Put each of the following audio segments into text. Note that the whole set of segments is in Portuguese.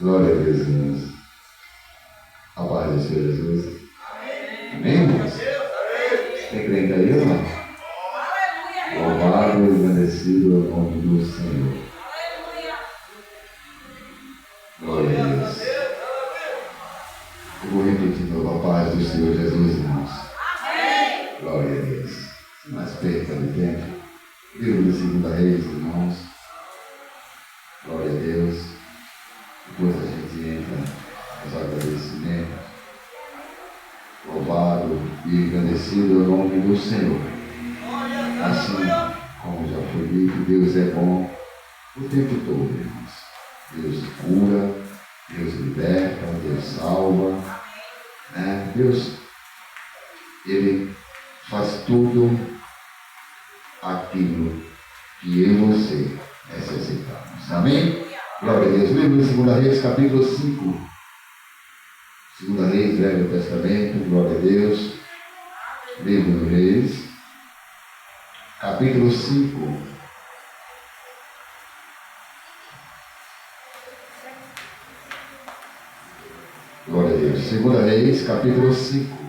Glória a Deus, irmãos. A paz do Senhor Jesus. Amém, irmãos? Tem crente aí ou não? Louvado e agradecido ao nome do Senhor. Glória a Deus. Eu vou repetir de novo: a paz do Senhor Jesus, irmãos. Glória a Deus. Mais perto do tempo. Livro de 2 Reis, irmãos. Glória a Deus. Depois a gente entra nos agradecimentos. Louvado e agradecido ao nome do Senhor. Assim como já foi dito, Deus é bom o tempo todo, irmãos. Deus cura, Deus liberta, Deus salva, né? Deus, Ele faz tudo aquilo que eu e você necessitamos. Amém? Glória a Deus. Livro de 2 Reis, capítulo 5. 2 Reis, Velho Testamento. Glória a Deus. Livro de Reis, capítulo 5. Glória a Deus. 2 Reis, capítulo 5.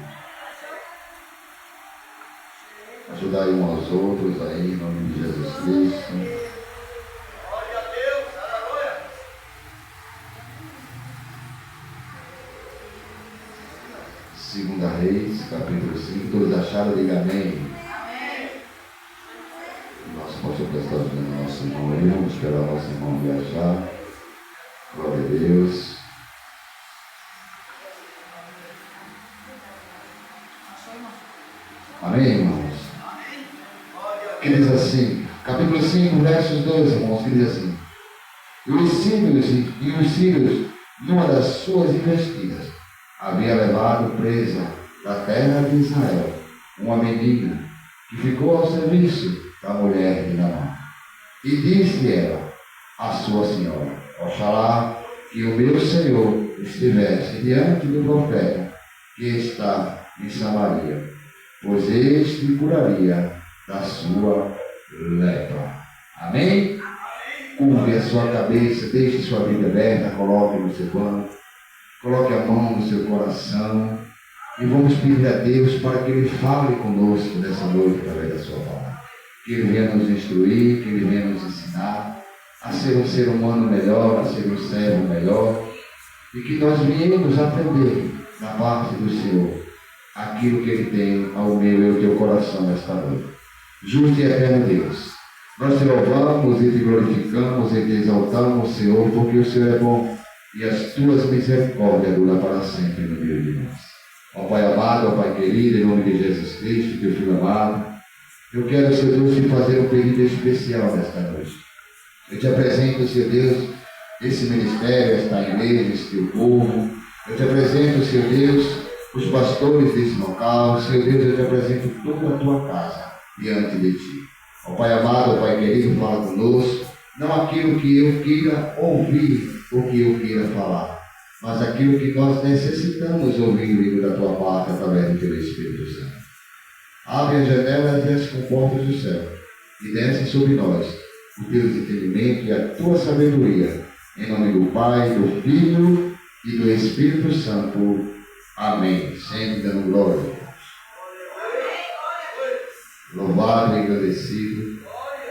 Ajudar uns aos outros aí, em nome de Jesus Cristo. Glória a Deus, aleluia. 2 Reis, capítulo 5. Todos acharam? Diga amém. Nós possamos prestar ajuda no nosso irmão aí, vamos esperar o nosso irmão viajar. Glória a Deus. Amém, irmãos? Que diz assim, capítulo 5, versos 2, irmãos, que diz assim: e os sírios, numa das suas investidas, havia levado presa da terra de Israel uma menina que ficou ao serviço da mulher de Naamã. E disse ela à sua senhora: oxalá que o meu senhor estivesse diante do profeta que está em Samaria, pois este curaria da sua lepra. Amém? Curve a sua cabeça, deixe sua vida aberta, coloque no seu banco, coloque a mão no seu coração e vamos pedir a Deus para que Ele fale conosco nessa noite através da sua palavra. Que Ele venha nos instruir, que Ele venha nos ensinar a ser um ser humano melhor, a ser um servo melhor, e que nós viemos aprender da parte do Senhor aquilo que Ele tem ao meu e ao teu coração nesta noite. Justo e eterno Deus, nós te louvamos e te glorificamos e te exaltamos, Senhor, porque o Senhor é bom e as tuas misericórdias duram para sempre no meio de nós. Ó Pai amado, ó Pai querido, em nome de Jesus Cristo, teu Filho amado, eu quero, Senhor Deus, te fazer um pedido especial nesta noite. Eu te apresento, Senhor Deus, esse ministério, esta igreja, esse teu povo. Eu te apresento, Senhor Deus, os pastores desse local. Senhor Deus, eu te apresento toda a tua casa diante de ti. Ó Pai amado, ó Pai querido, fala conosco, não aquilo que eu queira ouvir ou que eu queira falar, mas aquilo que nós necessitamos ouvir vindo da tua parte através do teu Espírito Santo. Abre as janelas e as comportas do céu e desce sobre nós o teu entendimento e a tua sabedoria, em nome do Pai, do Filho e do Espírito Santo. Amém. Sempre dando glória. Louvado e agradecido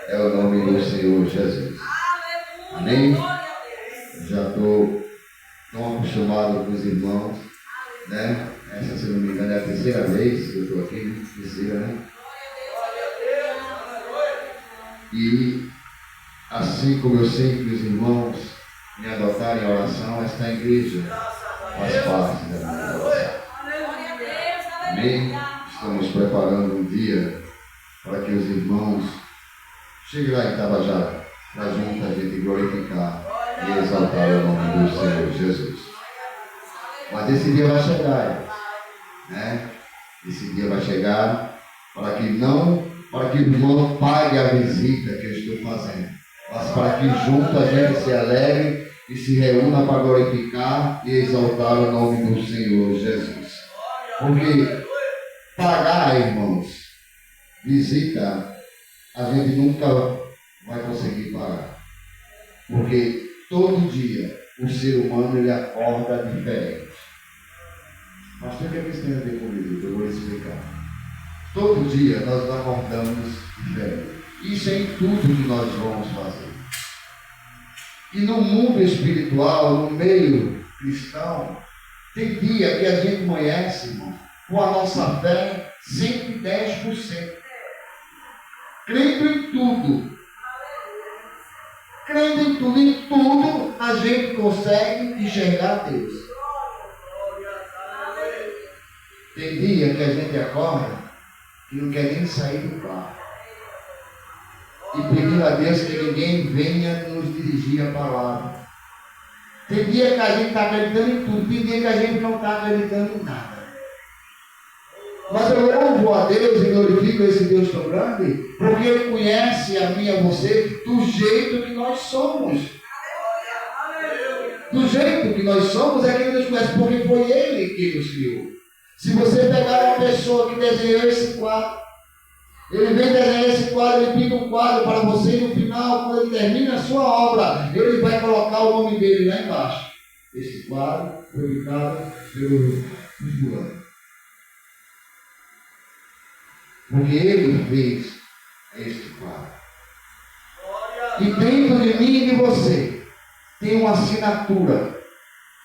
é o nome do Senhor Jesus. Amém? Já estou tão acostumado com os irmãos, né? Essa, se não me engano, é a terceira vez que eu estou aqui, né? Terceira, né? E assim como eu sei que os irmãos me adotaram em oração, esta igreja faz parte da minha oração. Amém? Estamos preparando um dia para que os irmãos cheguem lá em Tabajara, para junto a gente glorificar e exaltar o nome do Senhor Jesus. Mas esse dia vai chegar, né? Esse dia vai chegar para que o irmão pague a visita que eu estou fazendo, mas para que junto a gente se alegre e se reúna para glorificar e exaltar o nome do Senhor Jesus. Porque pagar, irmãos, visita, a gente nunca vai conseguir pagar. Porque Todo dia o ser humano ele acorda diferente. Pastor, o que isso tem a ver com isso? Eu vou explicar. Todo dia nós acordamos diferente. Isso é em tudo que nós vamos fazer. E no mundo espiritual, no meio cristão, tem dia que a gente conhece, irmão, com a nossa fé 110%. Crendo em tudo. Crendo em tudo. Em tudo a gente consegue enxergar Deus. Tem dia que a gente acorda e não quer nem sair do carro. E pedindo a Deus que ninguém venha nos dirigir a palavra. Tem dia que a gente está acreditando em tudo, tem dia que a gente não está acreditando em nada. Mas eu louvo a Deus e glorifico esse Deus tão grande, porque Ele conhece a mim e a você do jeito que nós somos. Do jeito que nós somos é que Ele nos conhece, porque foi Ele que nos criou. Se você pegar uma pessoa que desenhou esse quadro, ele vem desenhar esse quadro, ele pinta um quadro para você e no final, quando ele termina a sua obra, ele vai colocar o nome dele lá embaixo. Esse quadro foi pintado pelo fulano. Porque ele fez este quadro. E dentro de mim e de você tem uma assinatura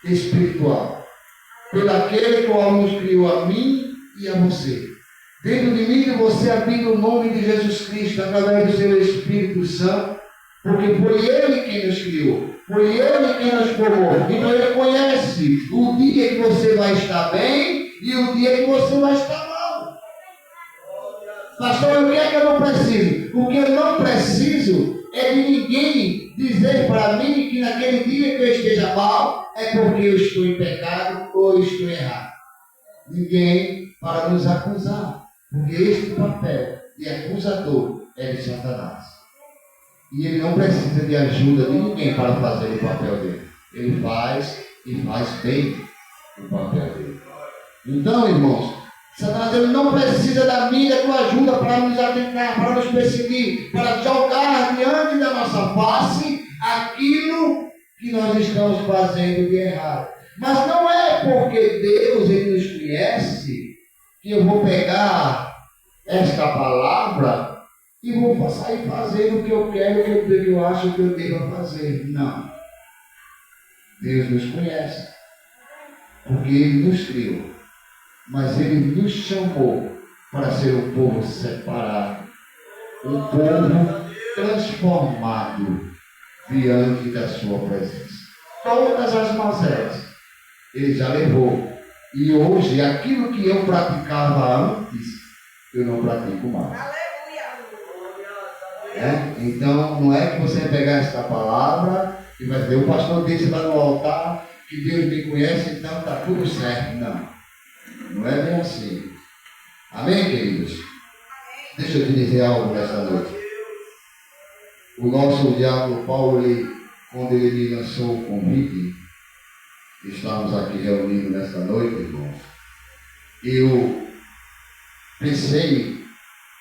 espiritual. Pelo aquele que nos criou a mim e a você. Dentro de mim e de você habita o nome de Jesus Cristo através do seu Espírito Santo, porque foi Ele quem nos criou, foi Ele quem nos formou. Então Ele conhece o dia que você vai estar bem e o dia que você vai estar mal. Pastor, o que é que eu não preciso? O que eu não preciso é de ninguém dizer para mim que naquele dia que eu esteja mal é porque eu estou em pecado ou estou errado. Ninguém para nos acusar. Porque este papel de acusador é de Satanás. E ele não precisa de ajuda de ninguém para fazer o papel dele. Ele faz e faz bem o papel dele. Então, irmãos, Satanás ele não precisa da minha e da tua ajuda para nos atacar, para nos perseguir, para jogar diante da nossa face aquilo que nós estamos fazendo de errado. Mas não é porque Deus ele nos conhece que eu vou pegar esta palavra e vou sair fazendo o que eu quero, o que eu acho que eu devo fazer. Não. Deus nos conhece, porque Ele nos criou, mas Ele nos chamou para ser um povo separado, um povo transformado diante da Sua presença. Todas as mazelas Ele já levou. E hoje, aquilo que eu praticava antes, eu não pratico mais. Então, não é que você vai pegar esta palavra e vai dizer, o pastor disse lá no altar que Deus me conhece, então está tudo certo. Não. Não é bem assim. Amém, queridos? Deixa eu te dizer algo nesta noite. O nosso diácono Paulo, quando ele me lançou o convite, estamos aqui reunidos nesta noite, irmãos. Eu pensei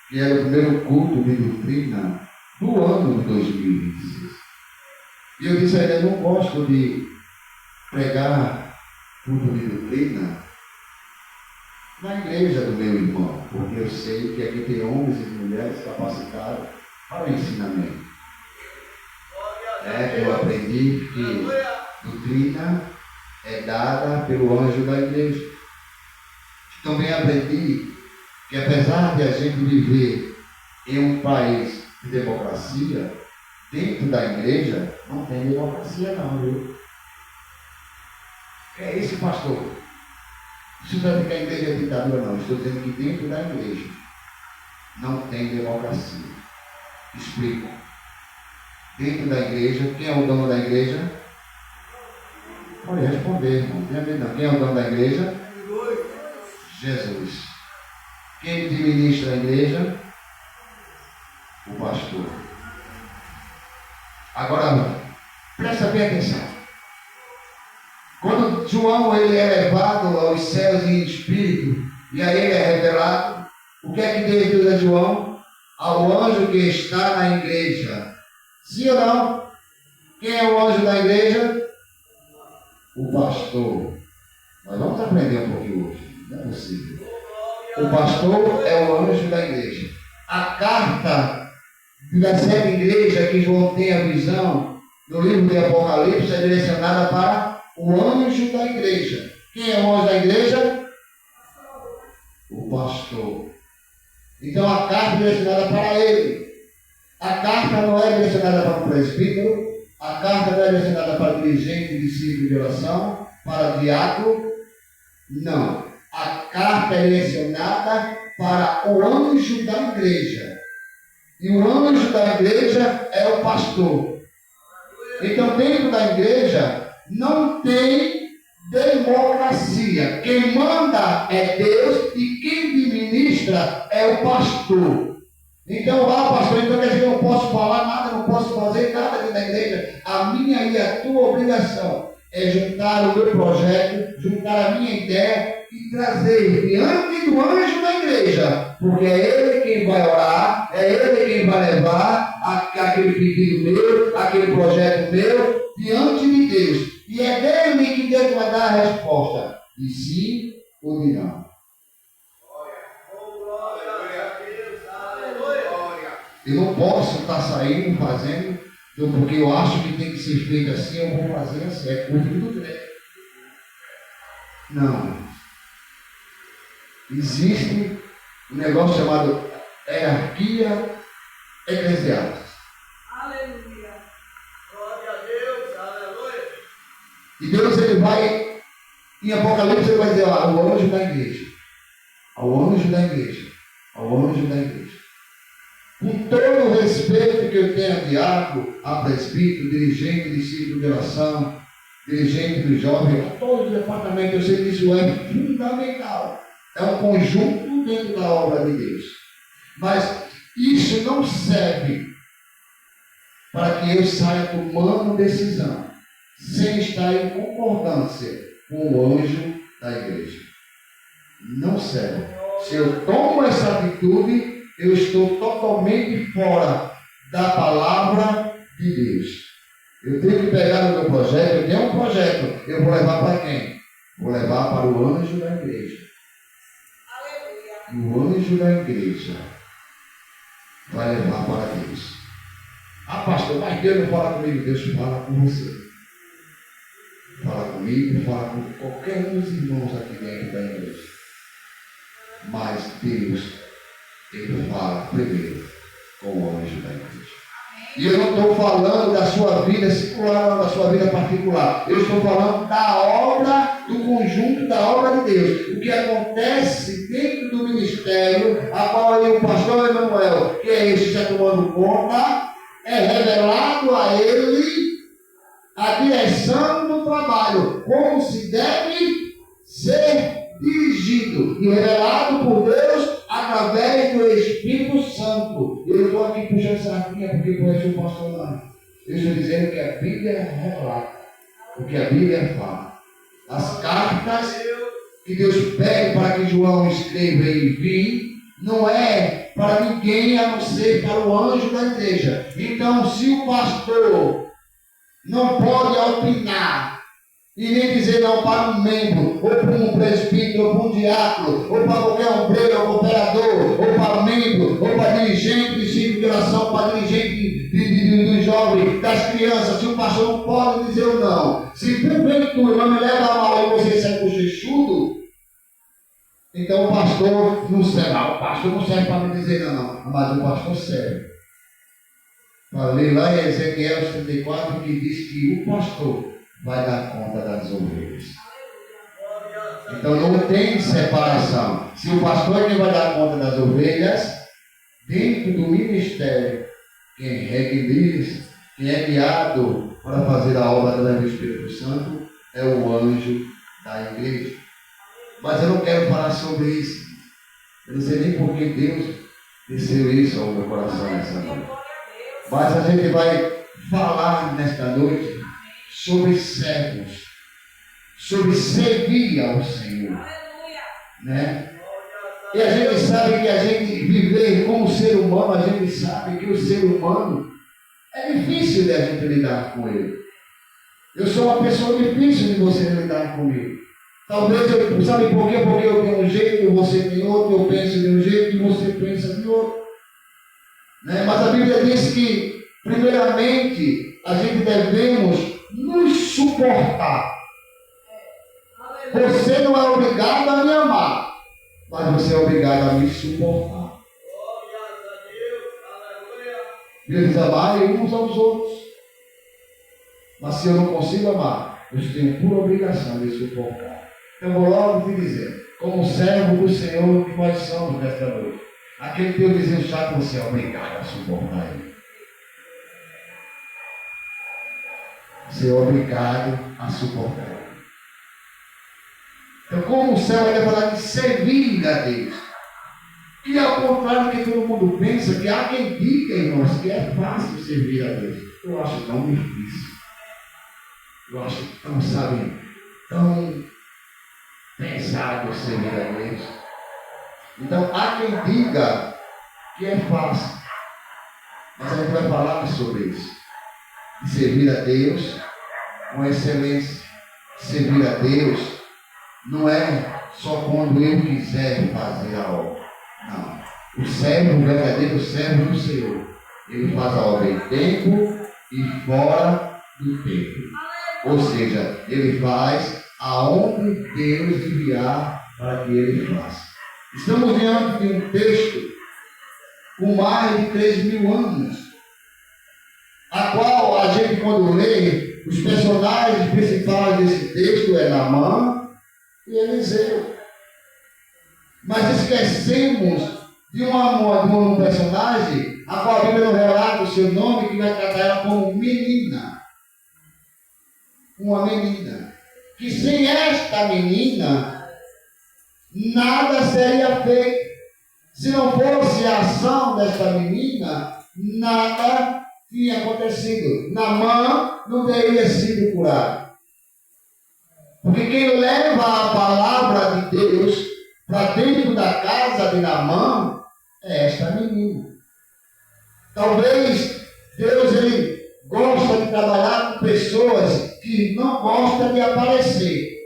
que era o primeiro culto de doutrina do ano de 2026. E eu disse a ele, eu não gosto de pregar culto de doutrina na igreja do meu irmão, porque eu sei que aqui tem homens e mulheres capacitados para o ensinamento. Eu aprendi que doutrina é dada pelo anjo da igreja. Também aprendi que apesar de a gente viver em um país de democracia, dentro da igreja não tem democracia não, viu? É isso, pastor. Isso não é que a igreja é ditadura, não. Estou dizendo que dentro da igreja não tem democracia. Explico. Dentro da igreja, quem é o dono da igreja? Pode responder, irmão. Quem é o dono da igreja? Jesus. Quem administra a igreja? O pastor. Agora, presta bem atenção. Quando João ele é levado aos céus em espírito, e aí ele é revelado, o que é que Deus diz a João? Ao anjo que está na igreja. Sim ou não? Quem é o anjo da igreja? O pastor. Nós vamos aprender um pouquinho hoje. Não é possível. O pastor é o anjo da igreja. A carta da sete igreja que João tem a visão no livro de Apocalipse é direcionada para o anjo da igreja. Quem é o anjo da igreja? O pastor. Então a carta é direcionada para ele. A carta não é direcionada para o presbítero, a carta não é direcionada para dirigente, discípulo de oração, para diácono. Não. A carta é direcionada para o anjo da igreja. E o anjo da igreja é o pastor. Então, dentro da igreja, não tem democracia. Quem manda é Deus e quem administra é o pastor. Então, pastor, então quer dizer que eu não posso falar nada, não posso fazer nada dentro da igreja. A minha e a tua obrigação é juntar o meu projeto, juntar a minha ideia e trazer diante do anjo da igreja, porque é ele quem vai orar, é ele quem vai levar aquele pedido meu, aquele projeto meu, diante de Deus. E é dele que Deus vai dar a resposta, de sim ou de não. Eu não posso estar saindo, fazendo, porque eu acho que tem que ser feito assim, eu vou fazer assim, é culto do crédito. Não. Existe um negócio chamado hierarquia eclesiástica. Aleluia. Glória a Deus. Aleluia. E Deus, ele vai, em Apocalipse, ele vai dizer, ao anjo da igreja. Ao anjo da igreja. Ao anjo da igreja. Com todo o respeito que eu tenho a diácono, a presbítero, dirigente, discípulo de oração, dirigente dos jovens, a todo o departamento, eu sei que isso é fundamental. É um conjunto dentro da obra de Deus. Mas isso não serve para que eu saia tomando decisão sem estar em concordância com o anjo da igreja. Não serve. Se eu tomo essa atitude, eu estou totalmente fora da palavra de Deus. Eu tenho que pegar o meu projeto, eu tenho um projeto, eu vou levar para quem? Vou levar para o anjo da igreja. E o anjo da igreja vai levar para Deus. Pastor, mas Deus não fala comigo. Deus fala com você. Fala comigo, fala com qualquer um dos irmãos aqui dentro da igreja. Mas Deus, ele fala primeiro com o anjo da igreja. E eu não estou falando da sua vida secular, da sua vida particular. Eu estou falando da obra, do conjunto da obra de Deus. O que acontece dentro do ministério, a qual aí o pastor Emanuel, que é esse que está tomando conta, é revelado a ele a direção do trabalho, como se deve ser dirigido e revelado por Deus através do Espírito Santo. Eu estou aqui puxando sardinha porque conheço o pastor não. Eu estou dizendo que a Bíblia relata, o que a Bíblia fala. As cartas que Deus pede para que João escreva e envie, não é para ninguém a não ser para o anjo da igreja. Então, se o pastor não pode opinar e nem dizer não para um membro, ou para um presbítero, ou para um diácono, ou para qualquer obreiro, ou cooperador, ou para membro, ou para dirigente de ciclo de oração, para dirigente dos jovens, das crianças, se o pastor não pode dizer o não, se porventura não me leva a mal e você sai cochichudo, então o pastor não serve. O pastor não serve para me dizer não, mas o pastor serve. Falei lá em Ezequiel 34 que diz que o pastor vai dar conta das ovelhas. Então não tem separação. Se o pastor é quem vai dar conta das ovelhas, dentro do ministério, quem requer, quem é guiado para fazer a obra através do Espírito Santo é o anjo da igreja. Mas eu não quero falar sobre isso. Eu não sei nem por que Deus desceu isso ao meu coração nessa noite. Mas a gente vai falar nesta noite sobre servos, sobre servir ao Senhor, né? E a gente sabe que a gente viver como ser humano, a gente sabe que o ser humano É difícil de a gente lidar com ele. Eu sou uma pessoa difícil de você lidar comigo. Talvez eu, sabe por quê? Porque eu tenho um jeito, você tem outro, eu penso de um jeito e você pensa de outro. Né? Mas a Bíblia diz que, primeiramente, a gente devemos nos suportar. Você não é obrigado a me amar, mas você é obrigado a me suportar. Eles amarem uns aos outros. Mas se eu não consigo amar, eu tenho por obrigação de suportar. Eu vou logo te dizer, como servo do Senhor, que nós somos nesta noite. Aquele teu vizinho chato, você é obrigado a suportar ele. Você é obrigado a suportar ele. Então, como o céu vai falar de servir a Deus. E ao contrário do que todo mundo pensa, que há quem diga em nós que é fácil servir a Deus. Eu acho tão difícil. Eu acho tão, sabe, tão pesado servir a Deus. Então, há quem diga que é fácil. Mas a gente vai falar sobre isso. De servir a Deus com excelência. Servir a Deus não é só quando eu quiser fazer a obra. Não. O servo, o verdadeiro servo do Senhor, ele faz a obra em tempo e fora do tempo. Ou seja, ele faz aonde Deus enviar para que ele faça. Estamos diante de um texto com mais de 3.000 anos, a qual a gente, quando lê, os personagens principais desse texto é Naamã e Eliseu. Mas esquecemos de um personagem a qual a Bíblia não relata o seu nome, que vai tratar ela como menina. Uma menina. Que sem esta menina, nada seria feito. Se não fosse a ação desta menina, nada tinha acontecido. Naamã não teria sido curado. Porque quem leva a palavra de Deus para dentro da casa de Naamã é esta menina. Talvez Deus ele gosta de trabalhar com pessoas que não gostam de aparecer.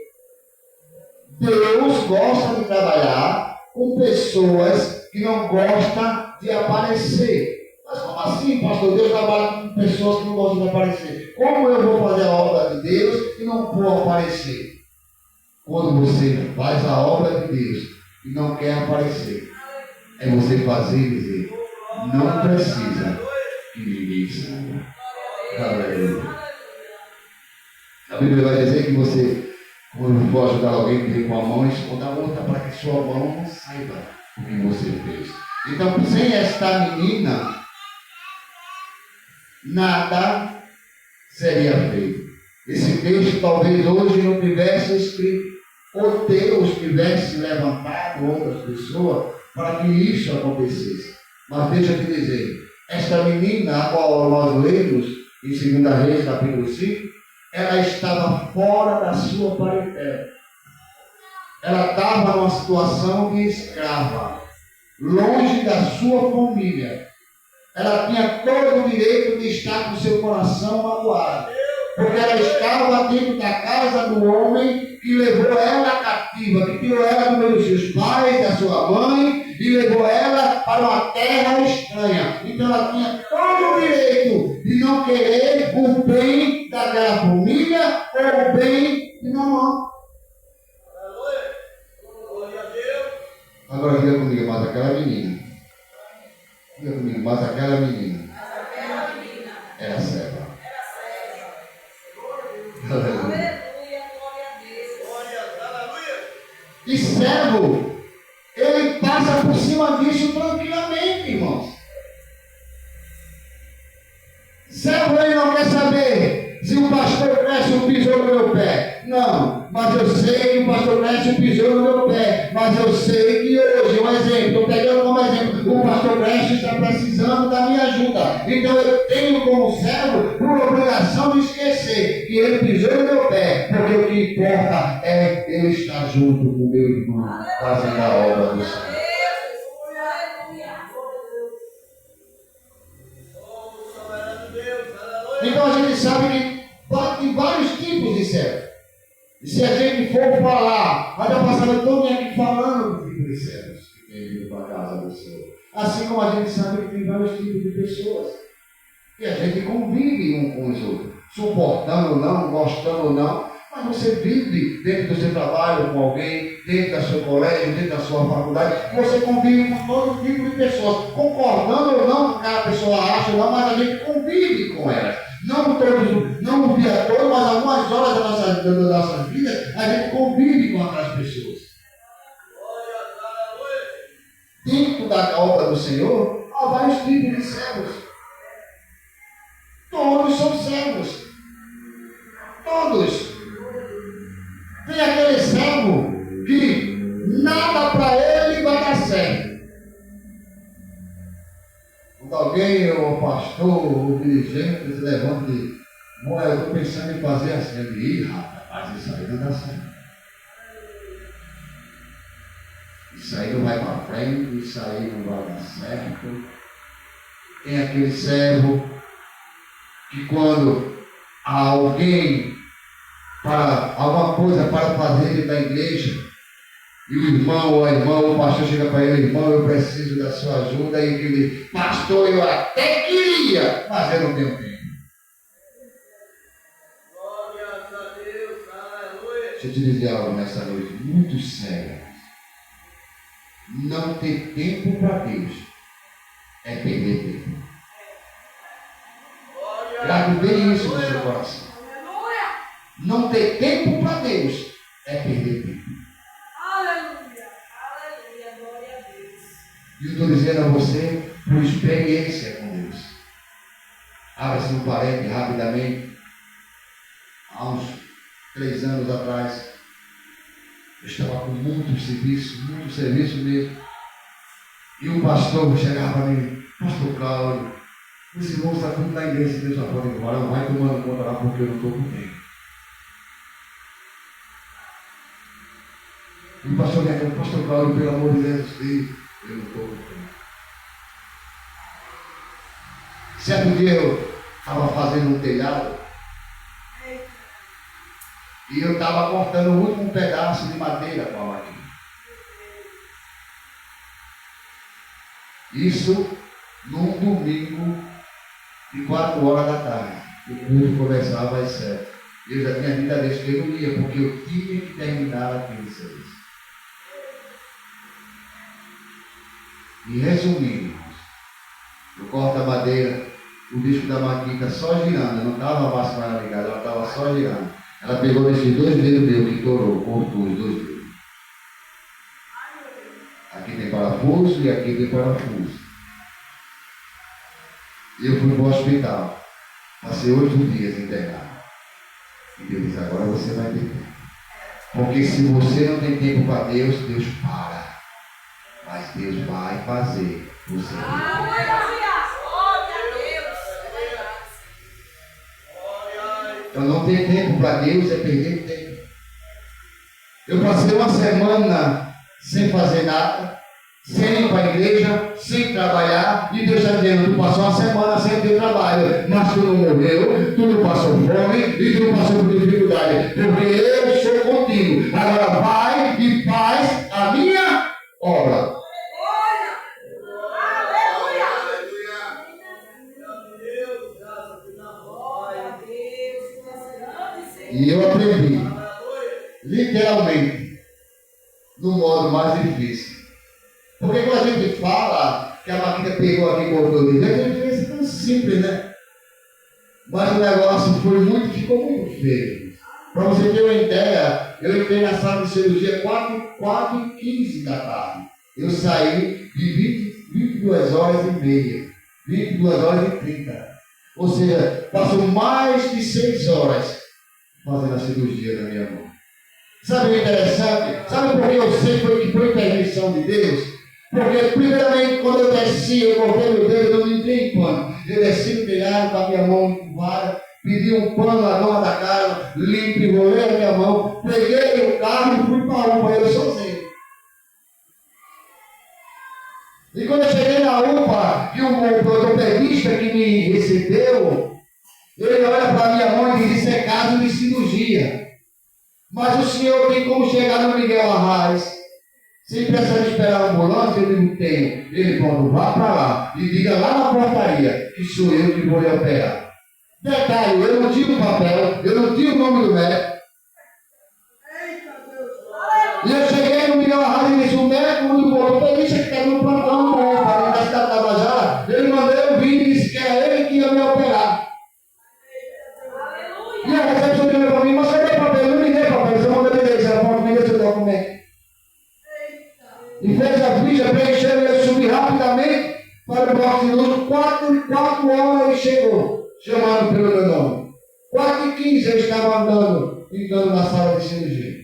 Deus gosta de trabalhar com pessoas que não gostam de aparecer. Mas como assim, pastor? Deus trabalha com pessoas que não gostam de aparecer. Como eu vou fazer a obra de Deus e não vou aparecer? Quando você faz a obra de Deus e não quer aparecer, é você fazer e dizer, não precisa que ninguém saiba. Aleluia. A Bíblia vai dizer que você, quando for ajudar alguém, dizer com a mão, esconda a outra para que sua mão não saiba o que você fez. Então, sem esta menina, nada seria feito. Esse texto talvez hoje não tivesse escrito, ou Deus tivesse levantado outras pessoas para que isso acontecesse. Mas deixa eu te dizer, esta menina, a qual nós lemos em 2 Reis, capítulo 5, ela estava fora da sua parentela. Ela estava numa situação de escrava, longe da sua família. Ela tinha todo o direito de estar com seu coração magoado, porque ela estava dentro da casa do homem que levou ela cativa, que tirou ela do meio dos seus pais, da sua mãe, e levou ela para uma terra estranha. Então ela tinha todo o direito de não querer o bem daquela família ou o bem de Naamã. Agora diga comigo, mas aquela menina. Diga comigo, mas aquela menina. Era serva. Aleluia. E servo, ele passa por cima disso tranquilamente, irmãos. Servo, ele não quer saber se o pastor Clécio pisou no meu pé. Não, mas eu sei que o pastor Clécio pisou no meu pé. Mas eu sei que hoje, um exemplo, estou pegando como exemplo, o pastor Clécio está precisando da minha ajuda. Então eu tenho como servo por obrigação de esquecer que ele pisou no meu pé. Porque o que importa é ele estar junto com o meu irmão, fazendo a obra do Senhor. gente sabe que tem vários tipos de servo. E se a gente for falar, vai estar passando todo mundo aqui falando do tipo de servos que tem vindo para a casa do Senhor. Assim como a gente sabe que tem vários tipos de pessoas. E a gente convive um com os outros, suportando ou não, gostando ou não, mas você vive dentro do seu trabalho com alguém, dentro do seu colégio, dentro da sua faculdade, você convive com todo tipo de pessoas, concordando ou não com o que a pessoa acha ou não, mas a gente convive com elas. Não todos, não o dia todo, mas algumas horas da nossa vida, a gente convive com aquelas pessoas. Dentro da obra do Senhor, há vários tipos de servos. Todos são servos. Todos. Tem aquele servo que nada para ele vai dar certo. Quando alguém, o pastor, o dirigente, se levanta e diz: eu estou pensando em fazer assim. Eu digo: rapaz, isso aí não dá certo. Isso aí não vai para frente, isso aí não vai dar certo. Tem aquele servo que quando há alguém para alguma coisa para fazer dentro da igreja, e o irmão ou a irmã, ou o pastor chega para ele: irmão, eu preciso da sua ajuda, e ele diz: pastor, eu até queria, mas eu não tenho tempo. Deixa eu te dizer algo nessa noite muito sério. Não ter tempo para Deus é perder tempo. Grave bem isso no seu coração. Não ter tempo para Deus é perder tempo. Aleluia, aleluia, glória a Deus. E eu estou dizendo a você por experiência com Deus. Abra-se um parente rapidamente. Há uns 3 anos atrás, eu estava com muito serviço mesmo. E o pastor chegava para mim: pastor Cláudio, os irmãos estão tudo na igreja, Deus já pode ir embora, não vai tomando conta lá porque eu não estou com tempo. E o pastor me falou: pastor Cláudio, pelo amor de Deus, eu não estou com tempo. Certo dia eu estava fazendo um telhado e eu estava cortando o último pedaço de madeira com a máquina. Isso num domingo de 4 horas da tarde. O culto começava às 7. Eu já tinha dito a Deus que eu não ia, porque eu tinha que terminar aquele serviço. E resumindo, eu corto a madeira, o disco da maquita só girando, não estava a máquina ligada, ela estava só girando. Ela pegou nesses 2 dedos meus que torou, cortou os 2 dedos. Aqui tem parafuso e aqui tem parafuso. E eu fui para o hospital. Passei 8 dias internado. E Deus disse: agora você vai ter tempo. Porque se você não tem tempo para Deus, Deus para. Mas Deus vai fazer você. Então não ter tempo para Deus é perder tempo. Eu passei uma semana sem fazer nada, sem ir para a igreja, sem trabalhar, e Deus está dizendo: tu passou uma semana sem ter trabalho, mas tu não morreu, tu não passou fome e tu não passou por dificuldade, porque eu sou contigo. Agora vai e faz a minha obra. E eu aprendi, literalmente, no modo mais difícil. Porque quando a gente fala que a máquina pegou aqui e cortou ali, a gente pensa tão simples, né? Mas o negócio ficou muito feio. Para você ter uma ideia, eu entrei na sala de cirurgia 4h15 da tarde. Eu saí de 22 horas e meia, 22 horas e 30. Ou seja, passou mais de 6 horas fazendo a cirurgia da minha mão. Sabe o que é interessante? Sabe por que eu sei que foi intervenção de Deus? Porque primeiramente quando eu desci, eu cortei meu dedo, eu não entrei em pano. Eu desci no telhado com a minha mão encurvada, pedi um pano na mão da cara, limpo, enrolei a minha mão, peguei o carro e fui para a UPA, eu sozinho. E quando eu cheguei na UPA, e o ortopedista que me recebeu, Ele olha para a minha mão e diz: isso é caso de cirurgia. Mas o senhor tem como chegar no Miguel Arraes sem precisar esperar a ambulância? Eu digo: tenho. Ele: pronto, vá para lá e diga lá na portaria que sou eu que vou lhe operar. Detalhe, eu não tinha o papel, eu não tinha o nome do médico. E eu cheguei no Miguel Arraes e disse: o médico do ortopedista que está no plantão da cidade da Tabajara, ele mandou eu vir e disse que era ele que ia me operar. E a recepcionista olhou para mim: mas cadê o papel? Eu não me dei papel, você mandou me dizer, ela pode me dar seu documento. E fez a ficha, preencheu, ele subiu rapidamente para o bloco de luz. 4 horas ele chegou, chamado pelo meu nome. 4h15 eu estava andando na sala de cirurgia.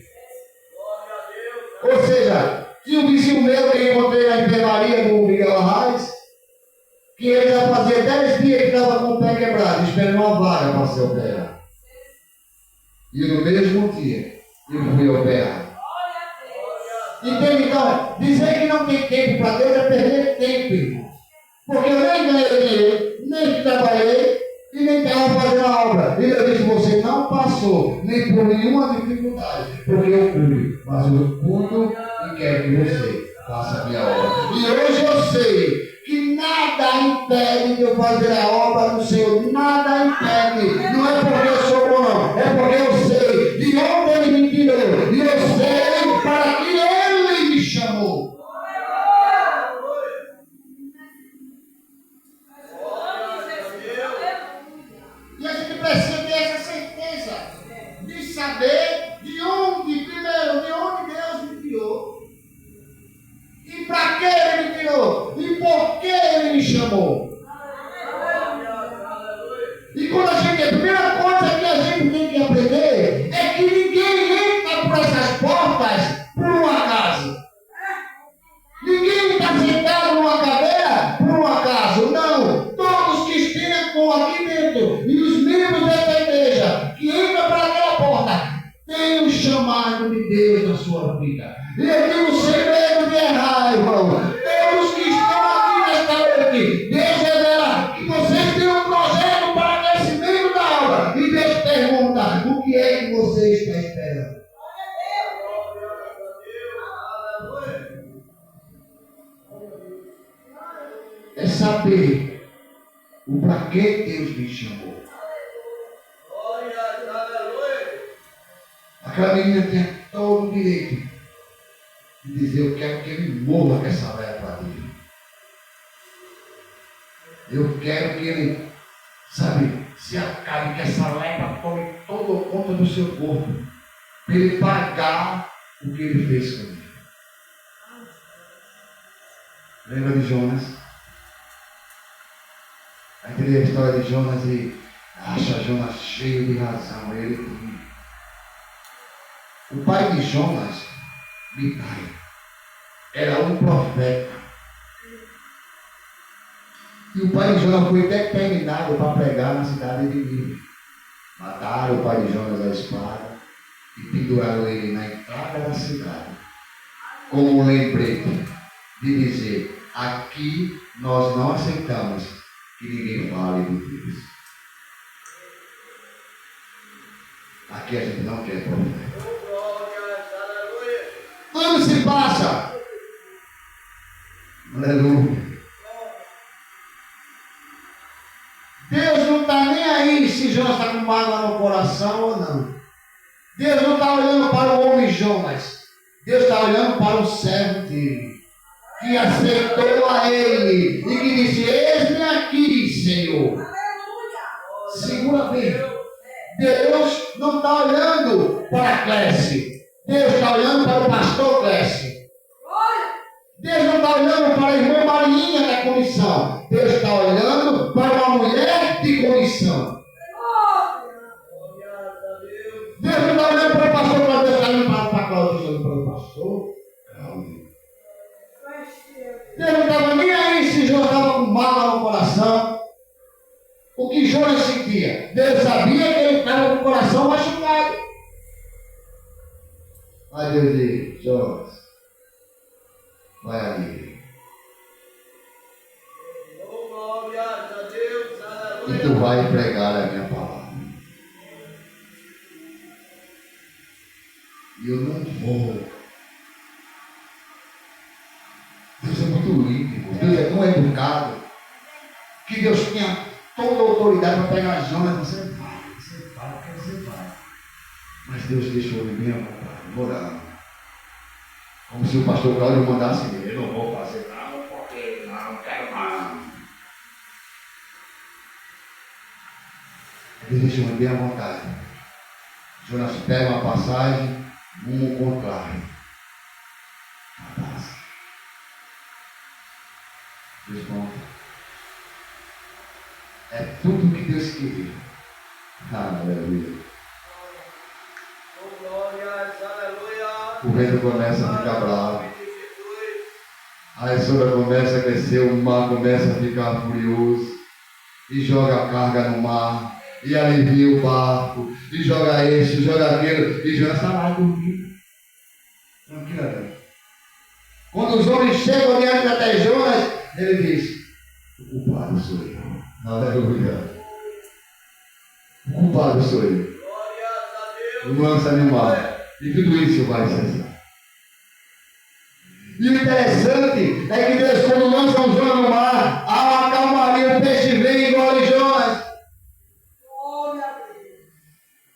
Ou seja, tinha um vizinho meu que eu encontrei na enfermaria do Miguel Arraes, que ele já fazia 10 dias que estava com o pé quebrado, esperando uma vaga para ser operado. E no mesmo dia, eu fui operado. Entende? Então, dizer que não tem tempo para Deus é perder tempo, irmão. Porque eu nem ganhei dinheiro, nem trabalhei e nem estava fazendo a obra. E eu disse: você não passou nem por nenhuma dificuldade, porque eu cuido. Mas eu cuido e quero que você faça a minha obra. E hoje eu sei que nada impede de eu fazer a obra do Senhor. Nada impede. Não é porque eu sou bom, não. É porque eu sei de onde Ele me tirou. E eu sei para que Ele me chamou. E a gente precisa ter essa certeza de saber de onde Deus me tirou. E para que Ele me tirou? E por que Ele me chamou? E quando a primeira coisa que a gente tem que aprender é que ninguém entra por essas portas por um acaso. Ninguém está sentado numa cadeira por um acaso. Não. Todos que estão aqui dentro e os membros dessa igreja que entram para aquela porta têm um chamado de Deus na sua vida. E eu tenho segredo de errar, irmão. Todos que estão aqui nesta noite, Deus revela que vocês têm um projeto para crescimento da obra. E Deus pergunta: o que é que você está esperando? É saber o para que Deus me chamou. Aquela menina tinha todo o direito de dizer: eu quero que ele morra com essa lepra dele. Eu quero que ele, se acabe, que essa lepra tome toda conta do seu corpo, para ele pagar o que ele fez comigo. Lembra de Jonas? Aí tem a história de Jonas e acha Jonas cheio de razão. O pai de Jonas, Mitai, era um profeta. E o pai de Jonas foi determinado para pregar na cidade de Nínive. Mataram o pai de Jonas à espada e penduraram ele na entrada da cidade, como um lembrete de dizer: aqui nós não aceitamos que ninguém fale de Deus. Aqui a gente não quer profeta. Ano se passa. Aleluia. Deus não está nem aí se Jonas está com mágoa no coração ou não. Deus não está olhando para o homem Jonas. Deus está olhando para o servo dele, que aceitou a ele e que disse: eis-me aqui, Senhor. Segura bem. Deus não está olhando para a Clécia. Deus está olhando para o pastor Clécio. Deus não está olhando para a irmã Marinha da comissão. Deus está olhando para uma mulher de comissão. Deus não está olhando para o pastor Cláudio. Deus está olhando para o Cláudio, para o pastor Cláudio. Deus não estava nem aí se Jonas estava com mágoa no coração. O que Jonas sentia? Deus sabia que ele estava com o coração machucado. Aí Deus diz: Jonas, vai ali. E tu vai pregar a minha palavra. E eu não vou. Deus é muito lindo, irmão. Deus é tão educado. Que Deus tinha toda a autoridade para pegar Jonas. Você vai, porque você vai. Mas Deus deixou ele bem à vontade, morando. Como se o pastor Cláudio mandasse ele. Eu não vou fazer nada, porque não quero mais. Deus deixou ele bem à vontade. Jonas pega uma passagem, rumo contrário. Fantástico. Deus pronto. É tudo que Deus queria. Aleluia. O reino começa a ficar bravo. A essoura começa a crescer, o mar começa a ficar furioso. E joga a carga no mar. E alivia o barco. E joga isso, joga aquilo. E Jonas está lá dormindo. Tranquilo. Quando os homens chegam diante até Jonas, ele diz: o culpado sou eu. Aleluia. O culpado sou eu. Lança-me no mar. E tudo isso vai cessar. E o interessante é que Deus, quando lança um Jonas no mar, há uma calmaria, o peixe vem e engole Jonas.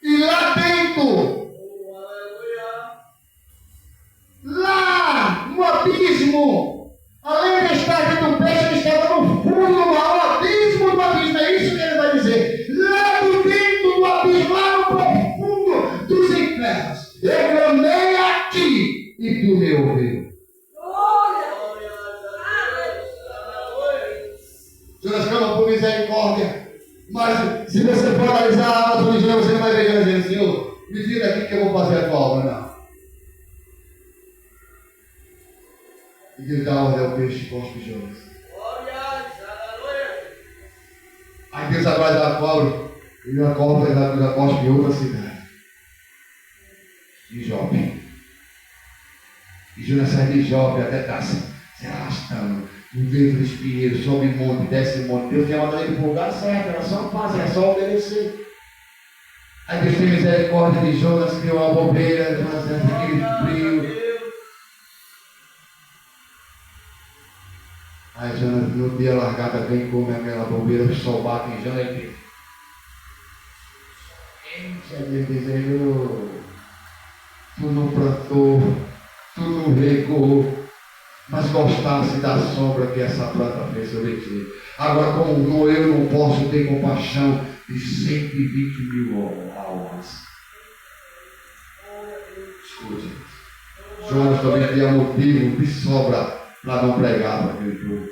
E lá dentro, lá no abismo, além de estar dentro do peixe, ele estava no fundo do mar, no abismo do abismo. É isso que ele vai dizer. Lá do dentro do abismo, lá no profundo dos infernos, eu clamei a ti e tu me ouviu. Jonas clama por misericórdia. Mas se você for analisar a alma do Jonas, você não vai ver Jonas dizendo: Senhor, me tira daqui que eu vou fazer a tua obra. Não. E Deus dá ordem ao peixe e cospe Jonas. Aí Deus agora dá a cobra. E a cobra já cospe em outra cidade. De Jope. E Jonas sai de Jope até Taça, se arrastando. No vento do espinheiro, sobe monte, desce monte. Deus tinha mandado ele para o lugar certo, era só fazer, era só obedecer. Aí Deus tem misericórdia de Jonas, criou uma bobeira, Jonas entra aquele frio. Aí Jonas, no dia largada, vem come aquela bobeira, o sol bate em Jonas e diz: enche Deus dizendo, tu não plantou, tu não regou, mas gostasse da sombra que essa planta fez sobre ti. Agora, como eu não posso ter compaixão de 120.000 almas. Escute, Jonas também tinha motivo de sobra para não pregar para aquele povo.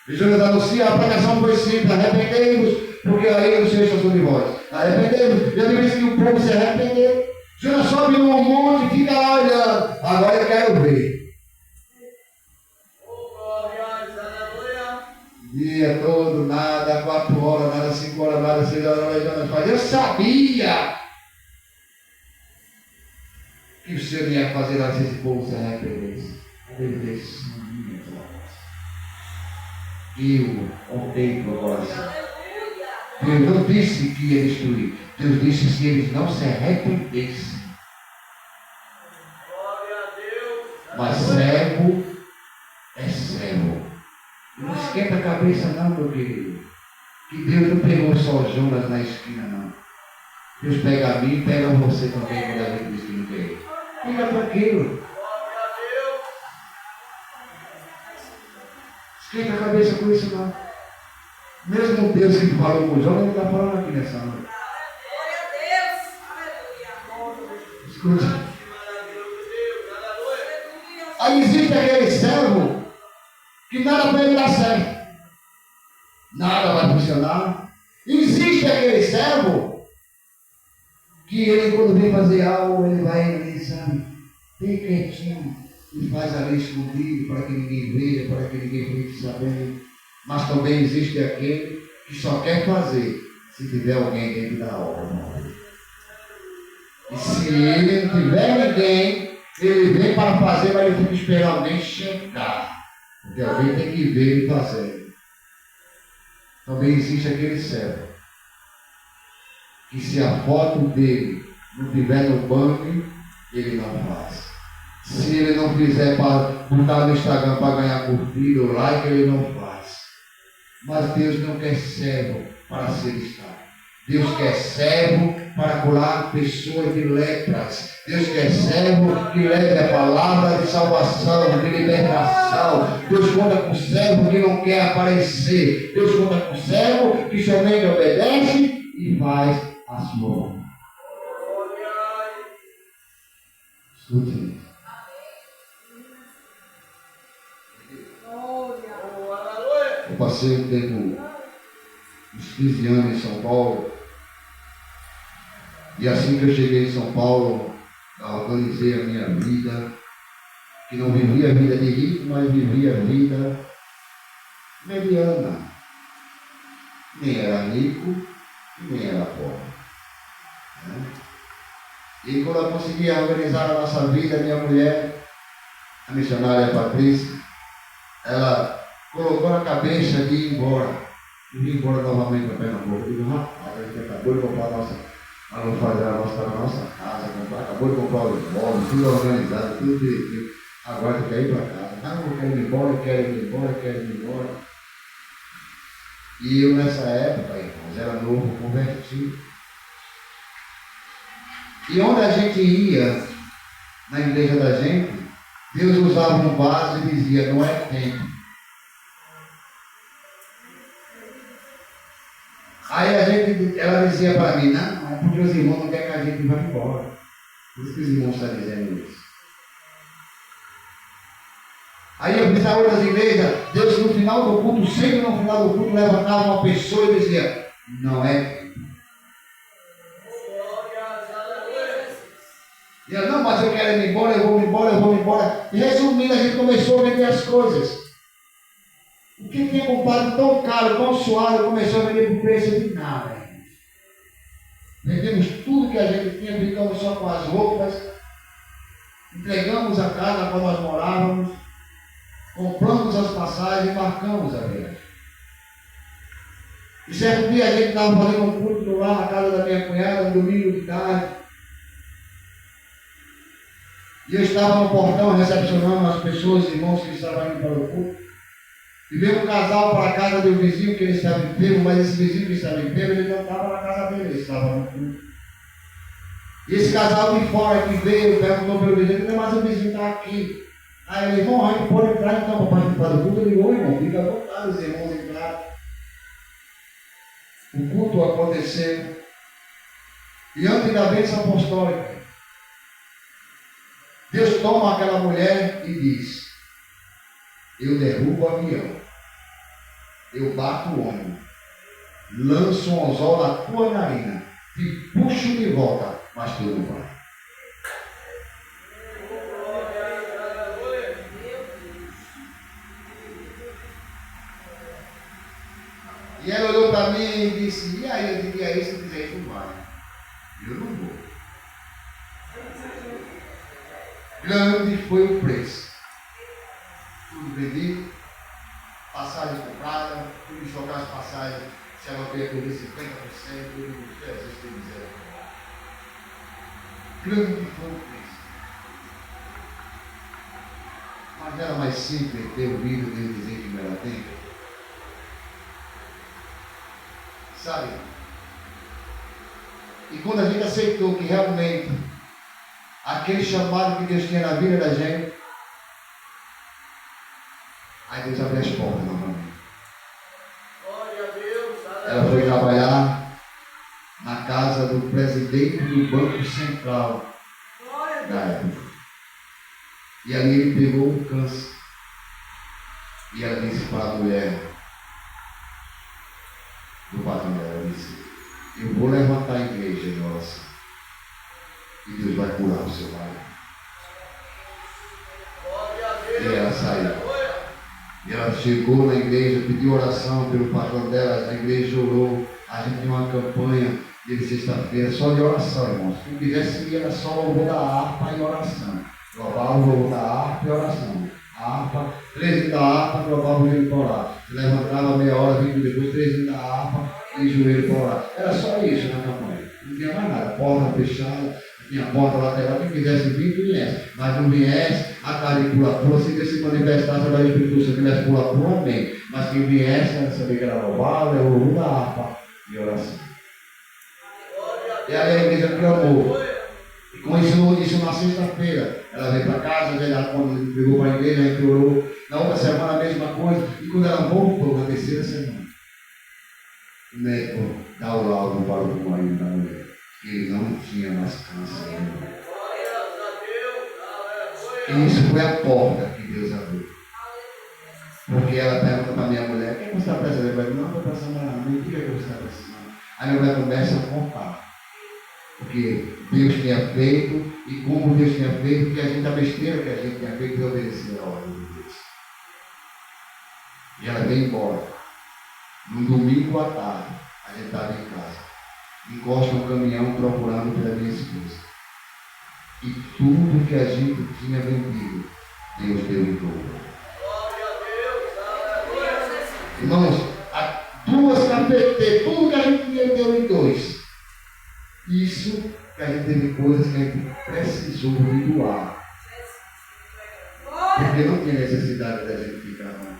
E Jonas anuncia: a pregação foi simples, arrependei-vos, porque aí o Senhor está sobre vós. Arrependei-vos. Eu disse que o povo se arrependeu. Jonas sobe num monte e fica lá olhando. Agora eu quero ver. Dia todo, nada, 4 horas, nada, 5 horas, nada, 6 horas, Jonas faz. Eu sabia que o Senhor ia fazer lá se esse povo se arrependesse. Ele disse: eu contemplo o coração. Deus não disse que ia destruir. Deus disse se eles não se arrependessem. Mas servo é servo. Não esquenta a cabeça não, meu querido. Que Deus não pegou só Jonas na esquina, não. Deus pega a mim e pega você também quando a gente diz que não quer. Fica tranquilo. Esquenta a cabeça com isso não. Mesmo Deus que falou com Jonas, ele está falando aqui nessa noite. Escute. Aí existe aquele servo que nada para ele dar certo. Nada vai funcionar. Existe aquele servo que ele, quando vem fazer algo, ele vai ali, sabe, bem quietinho e faz ali escondido para que ninguém veja, para que ninguém fique sabendo. Mas também existe aquele que só quer fazer se tiver alguém dentro da obra. E se ele não tiver ninguém, ele vem para fazer, mas ele tem que esperar alguém chegar. Porque alguém tem que ver ele fazendo. Também existe aquele servo que, se a foto dele não estiver no banco, ele não faz. Se ele não fizer para botar no Instagram para ganhar curtida ou like, ele não faz. Mas Deus não quer servo para ser estado. Deus quer servo para curar pessoas de lepras. Deus quer servo que leve a palavra de salvação, de libertação. Deus conta com servo que não quer aparecer. Deus conta com servo que somente obedece e faz a sua vontade. Escute isso. Eu passei um tempo, uns 15 anos em São Paulo. E assim que eu cheguei em São Paulo, eu organizei a minha vida, que não vivia a vida de rico, mas vivia a vida mediana. Nem era rico, nem era pobre. E quando eu conseguia organizar a nossa vida, minha mulher, a missionária Patrícia, ela colocou na cabeça de ir embora. De ir embora novamente para Pernambuco. Eu digo, rapaz, a gente acabou de comprar vamos fazer a nossa casa, acabou de comprar os móveis, tudo organizado, tudo direitinho. Agora tu quer ir para casa. Não, eu quero ir embora, eu quero ir embora, eu quero ir embora. E eu nessa época, irmãos, era novo, convertido. E onde a gente ia, na igreja da gente, Deus usava um vaso e dizia, não é tempo. Aí ela dizia para mim, não, é porque os irmãos não querem que a gente vá embora. Por isso que os irmãos estão dizendo isso. Aí eu visitava outras igrejas, Deus no final do culto, sempre no final do culto, levantava uma pessoa e dizia, não é tempo. E eu, não, mas eu quero ir embora, eu vou me embora. E resumindo, a gente começou a vender as coisas. O que tinha comprado tão caro, tão suave, começou a vender por preço de nada. Vendemos tudo que a gente tinha, ficamos só com as roupas, entregamos a casa quando nós morávamos, compramos as passagens e marcamos a viagem. E certo dia a gente estava fazendo um culto lá na casa da minha cunhada, no domingo de tarde. E eu estava no portão recepcionando as pessoas, irmãos que estavam indo para o culto. E veio um casal para a casa do vizinho que ele estava enfermo, mas esse vizinho que estava enfermo, ele não estava na casa dele, ele estava no culto. E esse casal de fora que veio, perguntou pelo vizinho, mas o vizinho está aqui. Aí ele, irmão, a gente pode entrar então para participar do culto? Ele disse, oi irmão, fica à vontade, os irmãos entraram. O culto aconteceu. E antes da bênção apostólica, Deus toma aquela mulher e diz, eu derrubo o avião. Eu bato o ônibus, lanço um anzol na tua narina, te puxo de volta, mas tu não vai. E ela olhou para mim e disse, e aí, eu diria isso, eu dizia, tu vai. Eu não vou. Grande foi o preço. Tudo vendido, passagem comprada, tudo jogar as passagens, se ela queria perder 50%, Jesus tem misericórdia. Grande foi o preço. Mas era mais simples ter ouvido Deus dizer que não era tempo. Sabe? E quando a gente aceitou que realmente aquele chamado que Deus tinha na vida da gente, aí Deus abriu as portas novamente. Ela foi trabalhar na casa do presidente do Banco Central da época. E ali ele pegou um câncer. E ela disse para a mulher do patrão dela, ela disse, eu vou levantar a igreja em oração. E Deus vai curar o seu marido. E ela saiu. E ela chegou na igreja, pediu oração pelo patrão dela, a igreja orou. A gente tinha uma campanha de sexta-feira só de oração, irmãos. Se quisesse ir, era só o louvor da harpa e oração. Louvava o louvor da harpa e oração. A harpa, 13 da harpa, louvava o joelho para orar. Se levantava meia hora, 20 depois, 13 da harpa e joelho para orar. Era só isso na campanha. Não tinha mais nada. Porta fechada, Tinha porta lateral, quem quisesse vir, que viesse. Mas não viesse, a cara de pula-pula, se Deus se manifestasse através do Espírito Santo, tivesse pula-pula, amém. Mas quem viesse, ela sabia que era louvado, era o urubu da harpa e oração. E aí a igreja clamou. E começou isso na sexta-feira. Ela veio para casa, ela, quando pegou para a igreja, a gente orou. Na outra semana a mesma coisa. E quando ela voltou, na terceira semana, o médico dá o laudo para o marido da mulher. Ele não tinha mais câncer. E isso foi a porta que Deus abriu. Porque ela pergunta para a minha mulher: quem você está precisando? Eu falei: não, estou precisando nada, o que é que você está precisando? Aí a mulher começa a contar. Porque Deus tinha feito, e como Deus tinha feito, porque a gente, a besteira que a gente tinha feito, obedecer a ordem de Deus. E ela veio embora. Num domingo à tarde, a gente estava em casa. Encosta um caminhão procurando pela minha esposa. E tudo que a gente tinha vendido, Deus deu em dobro. Irmãos, duas cafeteiras, tudo que a gente tinha deu em dois. Isso que a gente teve coisas que a gente precisou de doar. Porque não tinha necessidade da gente ficar aqui.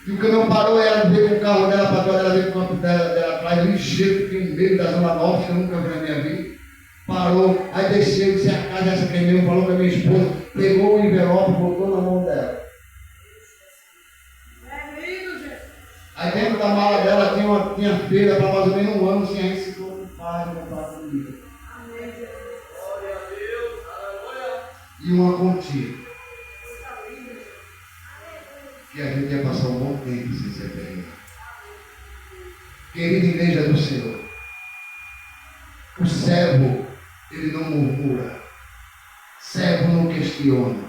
E o caminhão parou, ela veio com o carro dela para trás, ela veio com o campo dela atrás, ligeiro, que no meio da Zona Norte, que eu nunca vi na minha vida. Parou, aí desceu, disse: a casa essa que é meu, falou com a minha esposa, pegou o envelope, botou na mão dela. Aí dentro da mala dela tinha feira para mais ou menos um ano, sem a gente se preocupar de comprar comida. E uma quantia. Que a gente ia passar um bom tempo sem ser pegado. Querida igreja do Senhor, o servo, ele não murmura. Servo não questiona.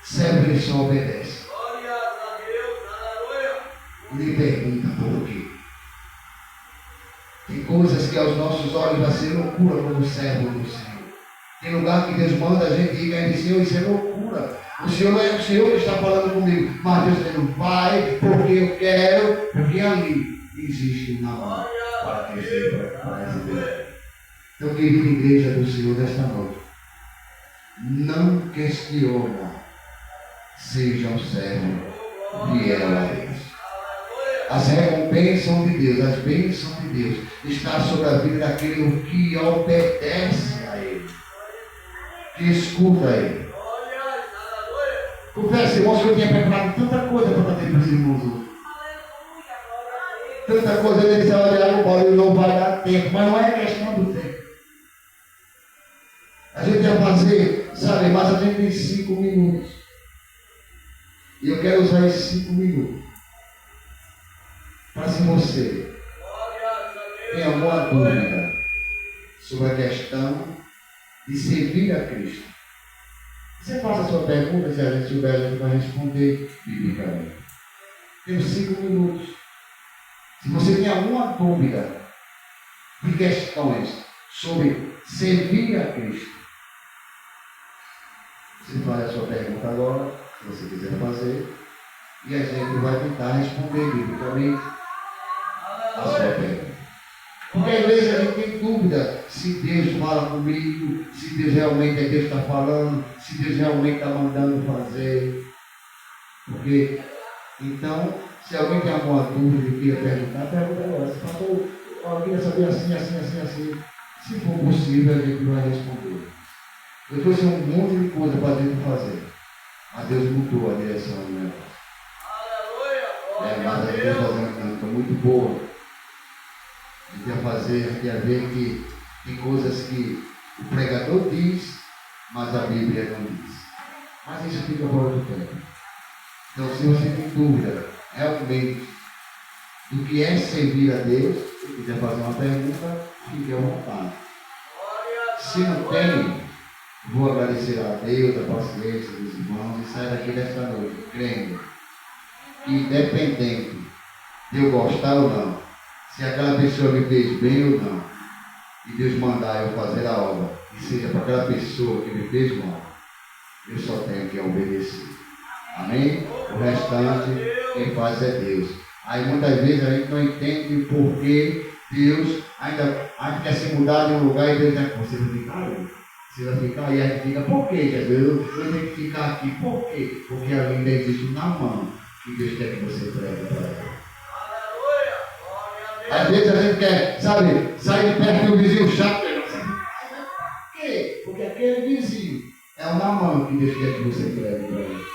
Servo, ele só obedece. Ele pergunta por quê. Tem coisas que aos nossos olhos vai ser loucura como servo do Senhor. Tem lugar que Deus manda a gente ir e diz: Senhor, isso é loucura. O Senhor é o Senhor que está falando comigo. Mas Deus está dizendo: vai, porque eu quero, porque ali existe uma hora para crescer, para receber. Então, querida igreja do Senhor desta noite, não questiona, seja um servo fiel a Deus. As recompensas de Deus, as bênçãos de Deus, está sobre a vida daquele que obedece a Ele, que escuta a Ele. Confesso, irmãos, que eu tinha preparado tanta coisa para fazer para os irmãos hoje. Tanta coisa, ele disse: olha, Paulo, não vai dar tempo, mas não é questão do tempo. A gente ia fazer, sabe, mas a gente tem 5 minutos. E eu quero usar esses 5 minutos. Mas se você tem alguma dúvida sobre a questão de servir a Cristo, você faça a sua pergunta, se a gente souber, a gente vai responder biblicamente. Temos 5 minutos. Se você tem alguma dúvida de questões sobre servir a Cristo, você faz a sua pergunta agora, se você quiser fazer, e a gente vai tentar responder biblicamente a sua pergunta. Porque às vezes a gente tem dúvida se Deus fala comigo, se Deus realmente é Deus que está falando, se Deus realmente está mandando fazer. Porque, então, se alguém tem alguma dúvida e queira perguntar, pergunta agora. Se falou, eu queria saber assim. Se for possível, a gente vai responder. Eu trouxe um monte de coisa para a gente fazer, mas Deus mudou a direção do negócio. Mas a gente vai fazer uma dinâmica muito boa. A gente vai fazer, a gente vai ver que tem coisas que o pregador diz, mas a Bíblia não diz. Mas isso fica para outro tempo. Então, se você tem dúvida realmente do que é servir a Deus, se quiser fazer uma pergunta, fique à vontade. Se não tem, vou agradecer a Deus, a paciência dos irmãos e sair daqui desta noite, crendo que, independente de eu gostar ou não, se aquela pessoa me fez bem ou não, e Deus mandar eu fazer a obra, e seja para aquela pessoa que me fez mal, eu só tenho que obedecer. Amém? O restante, quem faz é Deus. Aí muitas vezes a gente não entende por que Deus ainda quer se mudar de um lugar e Deus diz, você vai ficar ali. Você vai ficar e a gente fica, por quê, Jesus? Eu tenho que ficar aqui. Por quê? Porque ainda existe na mão que Deus quer que você pregue para ela. Às vezes a gente quer, sabe, sair de perto do vizinho chato. Por quê? Porque aquele vizinho é o na mão que Deus quer que você pregue para ele.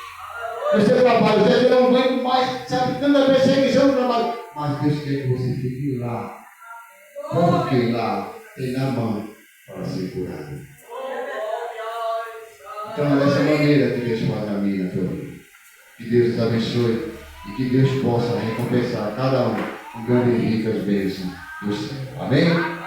No seu trabalho, você não aguenta mais, sabe, tanta perseguição no trabalho. Mas Deus quer que você fique lá. Porque lá tem na mão para ser curado. Então é dessa maneira que Deus faz a minha e na tua vida. Que Deus te abençoe e que Deus possa recompensar a cada um com grandes e ricas bênçãos do céu. Amém?